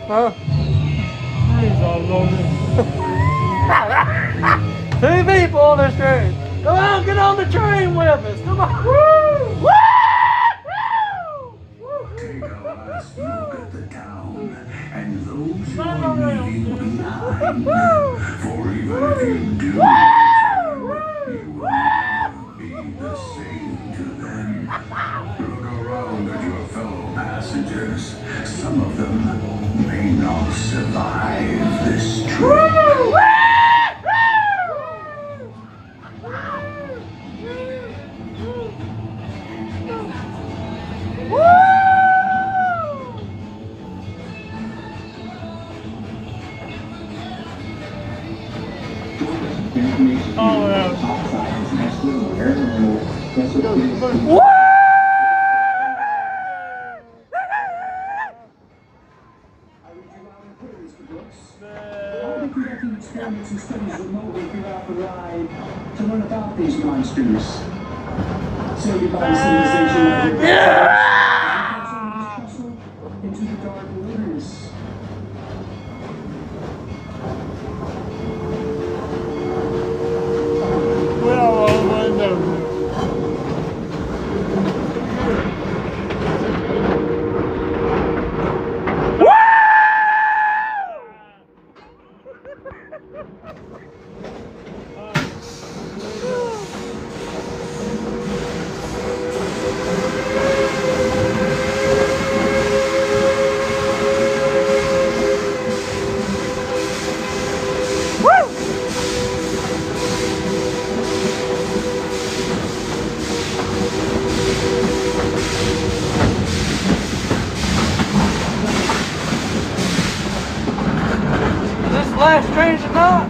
Huh? He's all loaded. 2 people on this train. Come on, get on the train with us. Come on. Woo! Woo! Take a last look at the town and those who are leaving behind. For even if you do, you will never be the same to them. Look around at your fellow passengers. Some of them may not survive this trip. Oh, yeah. Experiments and studies remotely throughout the ride to learn about these monsters. Saved by civilization into the dark wilderness. We're all over the Last train tonight?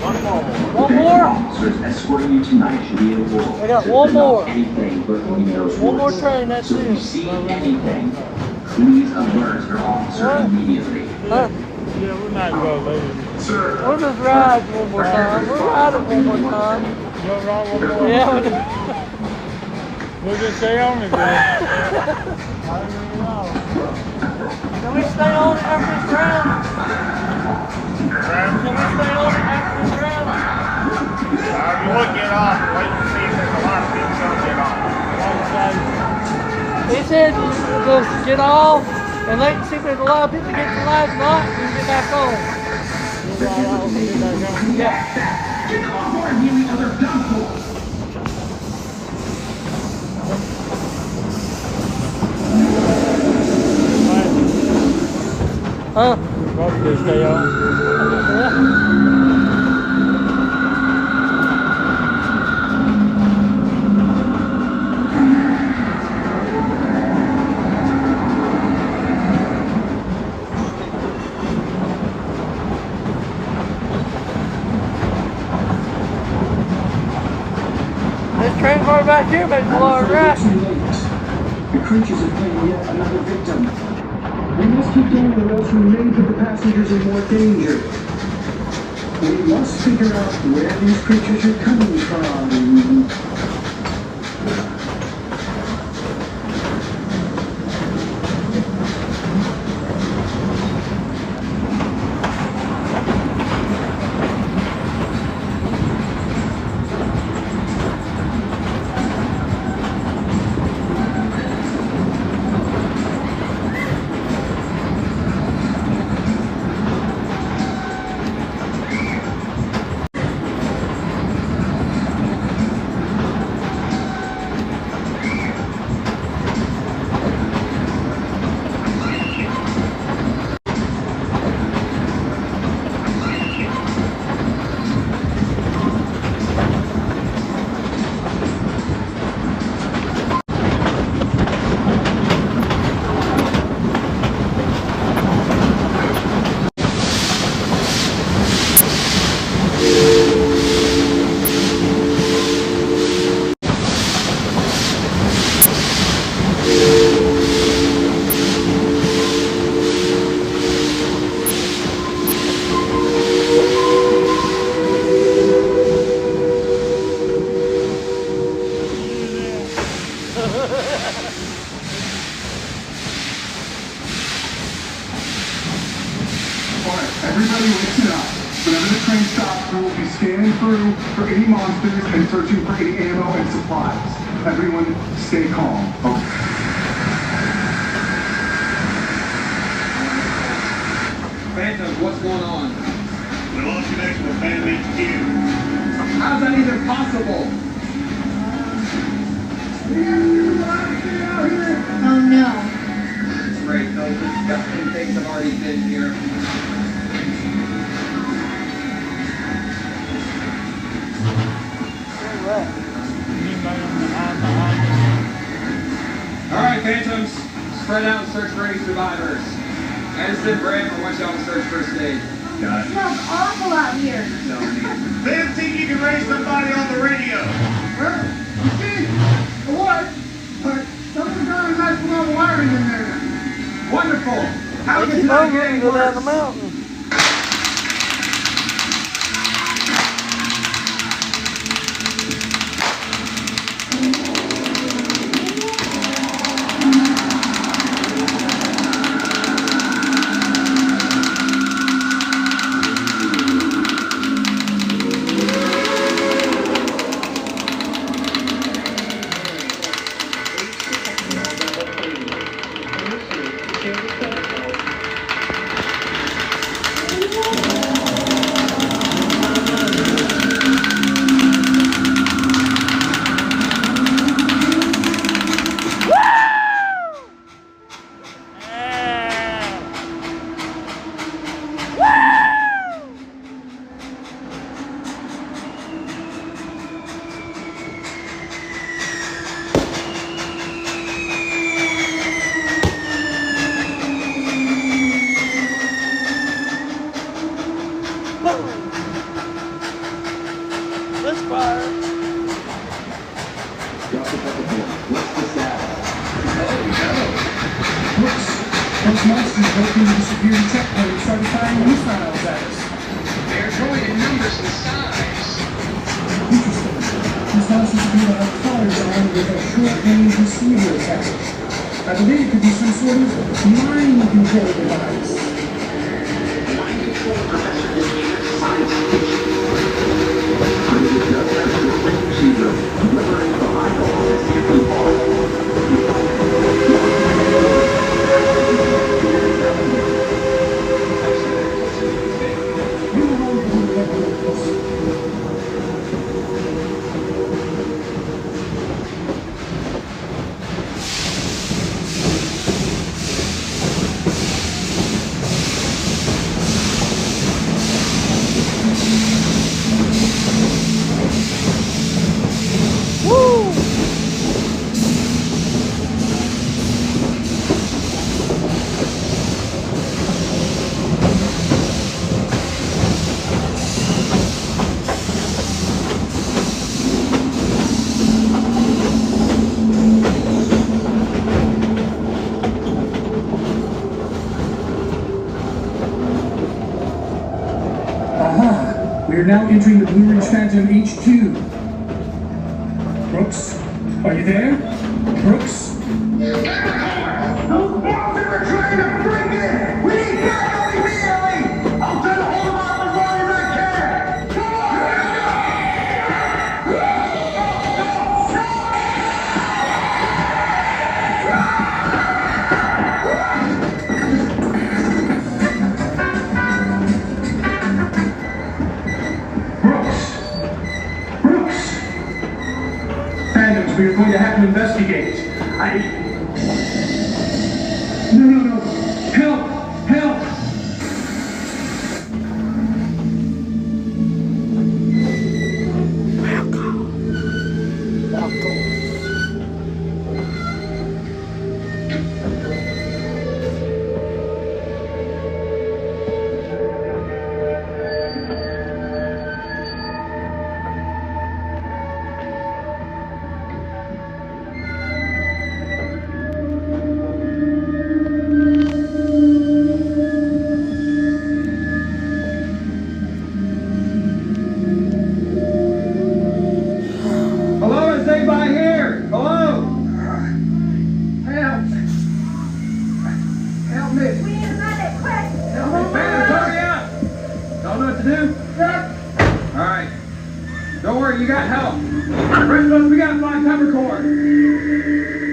one more. One more? Officers escorting you tonight should be able I got one more. anything but windows. One more train, that's so if you it. see anything, please alert your officer What? immediately. Huh? Yeah, we're not going later. Sir, We'll just ride one more time. We'll ride it one more time. You're wrong with more. Yeah, We'll just stay on it, man. can we stay on after this round? Can we stay on after this round? You would get off. Wait and see if there's a lot of people going to get off. He said we'll get off and wait and see if there's a lot of people get to live tonight and get back on. Yeah. get off or nearly other downfall. Huh? Probably stay on. Yeah. This train car back here makes a lot of rest. Too late. The creatures have claimed yet another victim. We must keep going or else we may put the passengers in more danger. We must figure out where these creatures are coming from. Everybody listen up. Whenever the train stops, we will be scanning through for any monsters and searching for any ammo and supplies. Everyone stay calm. Okay. Phantom, what's going on? We lost connection with Phantom HQ. How's that even possible? Oh no. Great, those disgusting things have already been here. Alright, Phantoms, spread out and search for any survivors. Edison, Brand, I want y'all to search first aid. Got It smells awful out here. No need. Then think you can raise somebody on the radio. Well, you see, it was, but something's got a nice little wiring in there. Wonderful! How They could keep that on get moving any to go down worse? the mountain. Let's fire. Brooks, those monsters broke into the security checkpoint and started firing missiles at us. They're growing in numbers and size. Interesting. These monsters appear to have collars around with a short-range receiver attached. I believe it could be some sort of mind control device. Aha! We are now entering the Blue Ridge Phantom HQ. Brooks, are you there? Brooks? Those monsters are trying to break in! We need backup immediately! I'll try to hold them off as long as I can! Come Brooks! Phantoms, we are going to have to investigate. No. Help! Help! do? Yep. All right. Don't worry, you got help. Rest of us, we got to find peppercorn.